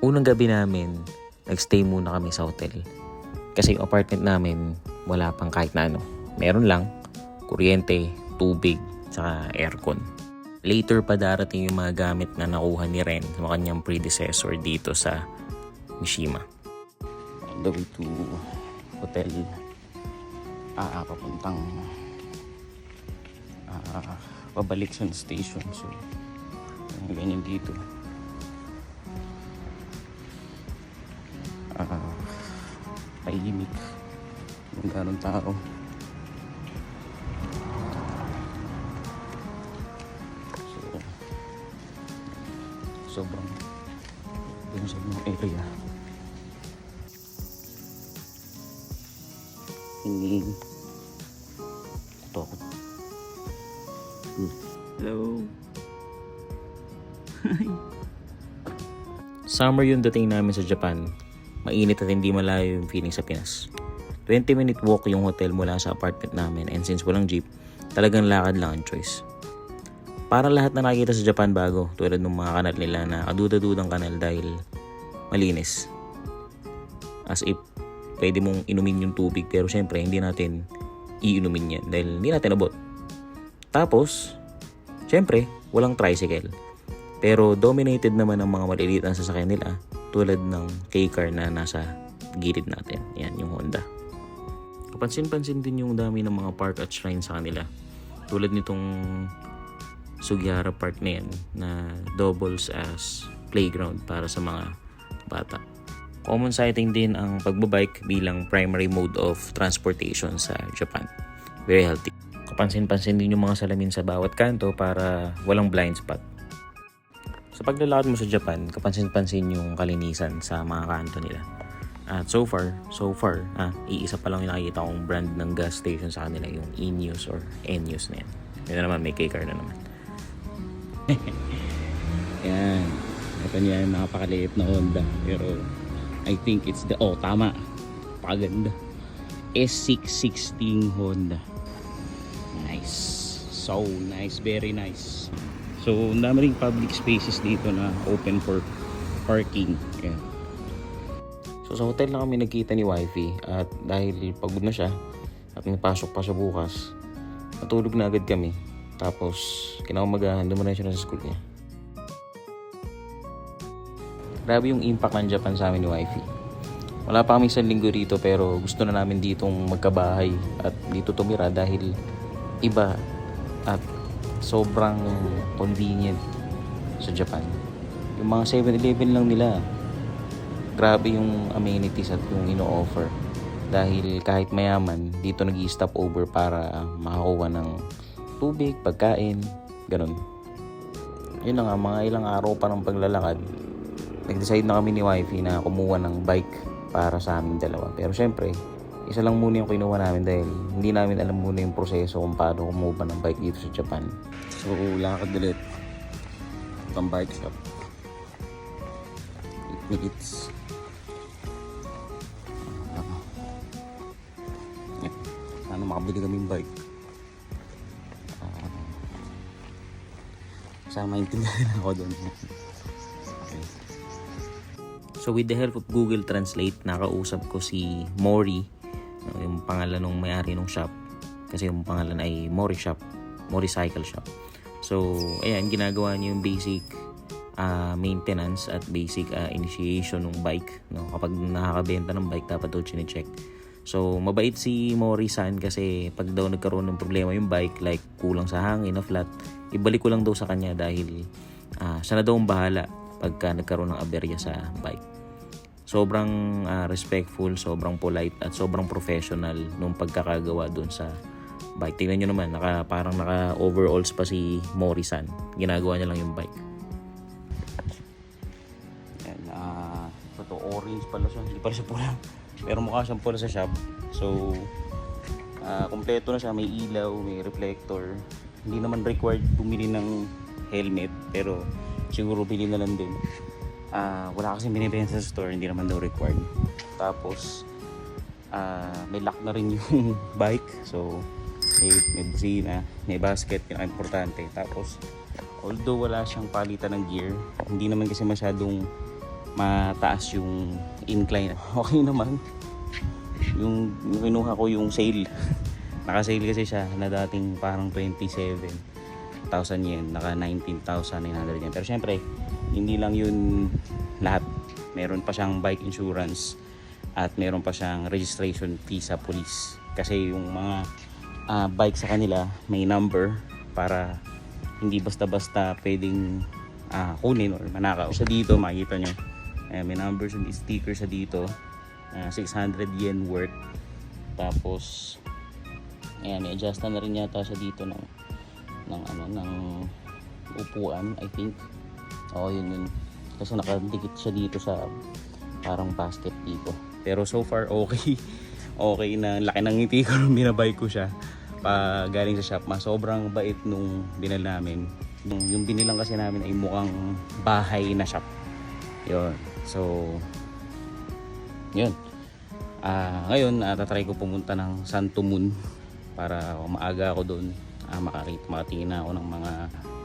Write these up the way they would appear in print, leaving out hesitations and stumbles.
Unang gabi namin, nagstay muna kami sa hotel. Kasi yung apartment namin, wala pang kahit na ano. Meron lang, kuryente, tubig, saka aircon. Later pa darating yung mga gamit na nakuha ni Ren sa kanyang predecessor dito sa Mishima. On the way to hotel. Papuntang pabalik sa station. So, ganyan dito. Tahimik. Yung ganong tao. So, sobrang dun sa mga area. Hingin. Takot. Hello. Summer yung dating namin sa Japan. Mainit at hindi malayo yung feeling sa Pinas. 20-minute walk yung hotel mula sa apartment namin, and since walang jeep, talagang lakad lang ang choice. Para lahat na nakikita sa Japan bago, tulad ng mga kanal nila na kaduda-dudang kanal dahil malinis. As if pwede mong inumin yung tubig, pero syempre hindi natin iinumin yan dahil hindi natin abot. Tapos, syempre, walang tricycle. Pero dominated naman ang mga maliliit na sasakyan nila, tulad ng K-car na nasa gilid natin. Yan, yung Honda. Kapansin-pansin din yung dami ng mga park at shrine sa kanila. Tulad nitong Sugihara Park na yan, na doubles as playground para sa mga bata. Common sighting din ang pagbabike bilang primary mode of transportation sa Japan. Very healthy. Kapansin-pansin din yung mga salamin sa bawat kanto para walang blind spot. Sa paglalakad mo sa Japan, kapansin-pansin yung kalinisan sa mga kanto nila. At so far, iisa pa lang yung nakikita kong brand ng gas station sa kanila, yung E-News or N-News na yan. Yun na naman, may K-car na naman. Yan. Ito niya yung napakaliit na Honda. Pero I think it's tama. Paganda. S616 Honda. Nice. So nice. Very nice. So, ang dami ring public spaces dito na open for parking. Yan. So, sa hotel na kami nagkita ni Wifey at dahil pagod na siya at may pasok pa siya bukas, natulog na agad kami. Tapos, kinaumagahan, dumanan siya na sa school niya. Grabe yung impact ng Japan sa amin ni Wifey. Wala pa kami isang linggo rito pero gusto na namin ditong magkabahay at dito tumira dahil iba at sobrang convenient sa Japan. Yung mga 7-Eleven lang nila, grabe yung amenities at yung ino-offer. Dahil kahit mayaman, dito nag-i-stop over para makakuha ng tubig, pagkain, ganun. Yun na nga, mga ilang araw pa ng paglalakad, nag-decide na kami ni Wifey na kumuha ng bike para sa aming dalawa. Pero syempre, isa lang muna yung kinuha namin dahil hindi namin alam muna yung proseso kung paano kumuha ng bike dito sa Japan. So, lakad ulit. Itong bike shop. 8 minutes. Sana makabili kaming bike. Sana maintindihan ako doon. Okay. So, with the help of Google Translate, nakausap ko si Mori, yung pangalan ng may-ari ng shop, kasi yung pangalan ay Mori Cycle Shop. So ayan, ginagawa niyo yung basic maintenance at basic initiation ng bike, no? Kapag nakakabenta ng bike, dapat daw chine-check. So mabait si Mori-san kasi pag daw nagkaroon ng problema yung bike, like kulang sa hangin o flat, ibalik ko lang daw sa kanya dahil siya na daw ang bahala pagka nagkaroon ng aberya sa bike. Sobrang respectful, sobrang polite at sobrang professional nung pagkakagawa doon sa bike. Tingnan nyo naman, parang naka-overalls pa si Mori-san. Ginagawa niya lang yung bike. Yan, ito orange pala siya. Hindi pala siya pula. Pero mukha siyang pula sa shop. So, kompleto na siya. May ilaw, may reflector. Hindi naman required bumili ng helmet. Pero siguro bili na lang din. Wala kasi binibenta sa store, hindi naman daw required. Tapos may lock na rin yung bike. So may busina, may basket, yung importante. Tapos although wala siyang palitan ng gear, hindi naman kasi masyadong mataas yung incline. Okay naman. Yung kinuha ko yung sale. Naka-sale kasi siya na dating parang 27,000 yen, naka 19,900 yen. Pero syempre, hindi lang yun lahat. Meron pa siyang bike insurance at meron pa siyang registration fee sa police. Kasi yung mga bike sa kanila may number para hindi basta-basta pwedeng kunin or manakaw. Sa dito makikita nyo, may number, sticker sa dito, 600 yen worth. Tapos ayan, may adjust na rin yata siya dito ng upuan, I think. Oo, yun. Kasi nakadikit siya dito sa parang basket dito. Pero so far okay. Okay na, laki ng ngiti ko nung binabay ko siya pa galing sa shop. Sobrang bait nung binal namin. Yung binilang kasi namin ay mukhang bahay na shop. Yun. So yun. Ngayon tatry ko pumunta ng Santo Moon para maaga ako doon, makatingin ako ng mga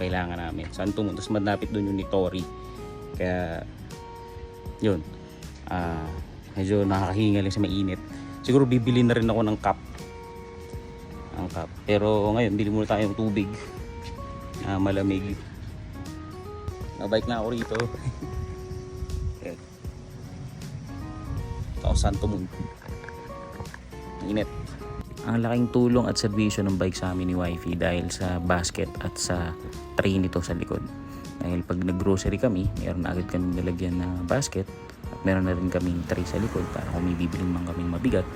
kailangan namin. Santo Moon, tapos malapit doon yung Nitori. Kaya yun, medyo nakakahinga lang sa mainit. Siguro bibili na rin ako ng cup. Pero ngayon bili muna tayo ng tubig, malamig. Nabike na ako rito. Ito Santo Moon, init. Ang laking tulong at serbisyo ng bike sa amin ni Wifey dahil sa basket at sa tray nito sa likod. Dahil pag nag-grocery kami, mayroon na agad kaming nilagyan na basket at meron na rin kaming tray sa likod para kung may bibiling man kaming mabigat,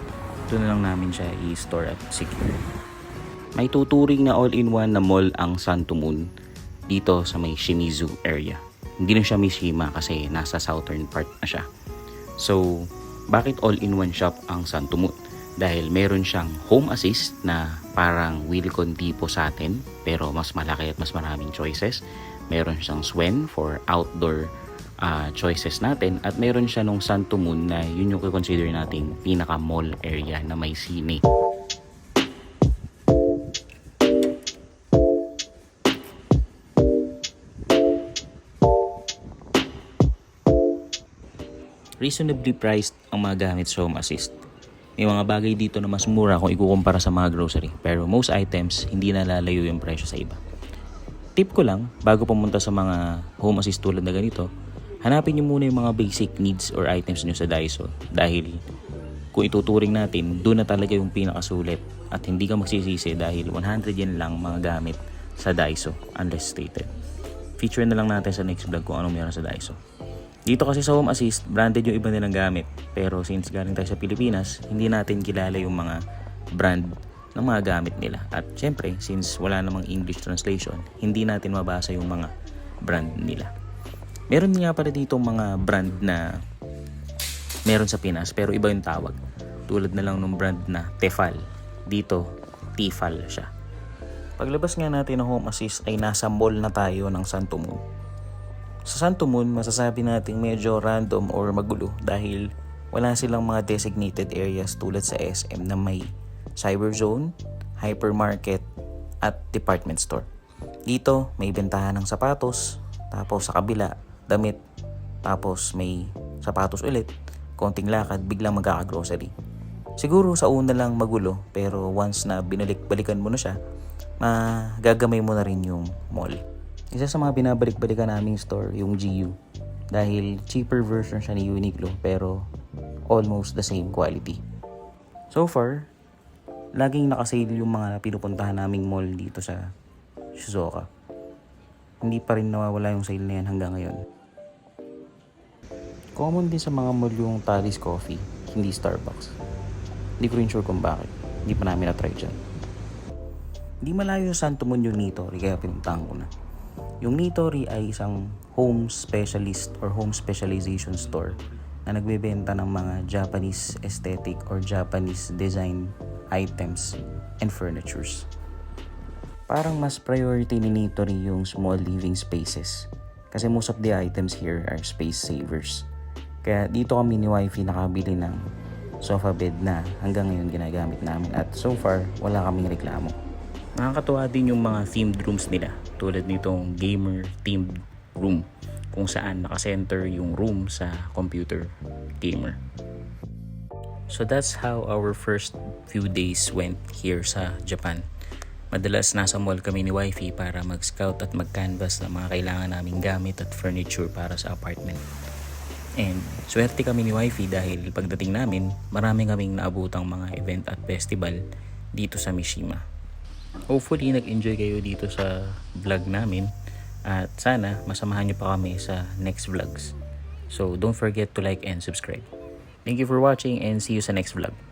doon na lang namin siya i-store at secure. May tuturing na all-in-one na mall ang Santo Moon dito sa may Shimizu area. Hindi na siya Mishima kasi nasa southern part na siya. So, bakit all-in-one shop ang Santo Moon? Dahil meron siyang home assist na parang Wheelcon tipo sa atin pero mas malaki at mas maraming choices. Meron siyang Swen for outdoor choices natin at meron siya nung Santo Moon na yun yung consider nating pinaka mall area na may sine. Reasonably priced ang mga gamit sa home assist. May mga bagay dito na mas mura kung ikukumpara sa mga grocery, pero most items hindi nalalayo yung presyo sa iba. Tip ko lang, bago pumunta sa mga home assist tulad na ganito, hanapin nyo muna yung mga basic needs or items nyo sa Daiso. Dahil kung ituturing natin, doon na talaga yung pinakasulit at hindi ka magsisisi dahil 100 yen lang mga gamit sa Daiso unless stated. Feature na lang natin sa next vlog kung anong meron sa Daiso. Dito kasi sa home assist, branded yung iba nilang gamit. Pero since galing tayo sa Pilipinas, hindi natin kilala yung mga brand ng mga gamit nila. At syempre, since wala namang English translation, hindi natin mabasa yung mga brand nila. Meron nga pala dito mga brand na meron sa Pinas pero iba yung tawag. Tulad na lang ng brand na Tefal. Dito, Tifal siya. Paglabas nga natin ng home assist ay nasa mall na tayo ng Santo Moon. Sa Santo Moon, masasabi natin medyo random or magulo dahil wala silang mga designated areas tulad sa SM na may cyber zone, hypermarket, at department store. Dito, may bentahan ng sapatos, tapos sa kabila, damit, tapos may sapatos ulit, konting lakad, biglang magkaka-grocery. Siguro sa una lang magulo, pero once na binalik-balikan mo na siya, magagamay mo na rin yung mall. Isa sa mga binabalik-balikan naming store, yung GU. Dahil cheaper version siya ni Uniqlo pero almost the same quality. So far, laging nakasale yung mga pinupuntahan naming mall dito sa Shizuoka. Hindi pa rin nawawala yung sale na yan hanggang ngayon. Common din sa mga mall yung Tally's Coffee, hindi Starbucks. Hindi ko rin sure kung bakit. Hindi pa namin na-try dyan. Hindi malayo yung Santo Moon yung Nitori kaya pinuntahan ko na. Yung Nitori ay isang home specialist or home specialization store na nagbebenta ng mga Japanese aesthetic or Japanese design items and furnitures. Parang mas priority ni Nitori yung small living spaces kasi most of the items here are space savers. Kaya dito kami ni Wifey nakabili ng sofa bed na hanggang ngayon ginagamit namin at so far wala kaming reklamo. Nakakatuwa din yung mga themed rooms nila tulad nitong gamer themed room kung saan nakasenter yung room sa computer gamer. So that's how our first few days went here sa Japan. Madalas nasa mall kami ni Wifey para mag-scout at mag-canvas ng mga kailangan naming gamit at furniture para sa apartment. And swerte kami ni Wifey dahil pagdating namin, marami kaming naabutang mga event at festival dito sa Mishima. Hopefully nag-enjoy kayo dito sa vlog namin at sana masamahan nyo pa kami sa next vlogs. So don't forget to like and subscribe. Thank you for watching and see you sa next vlog.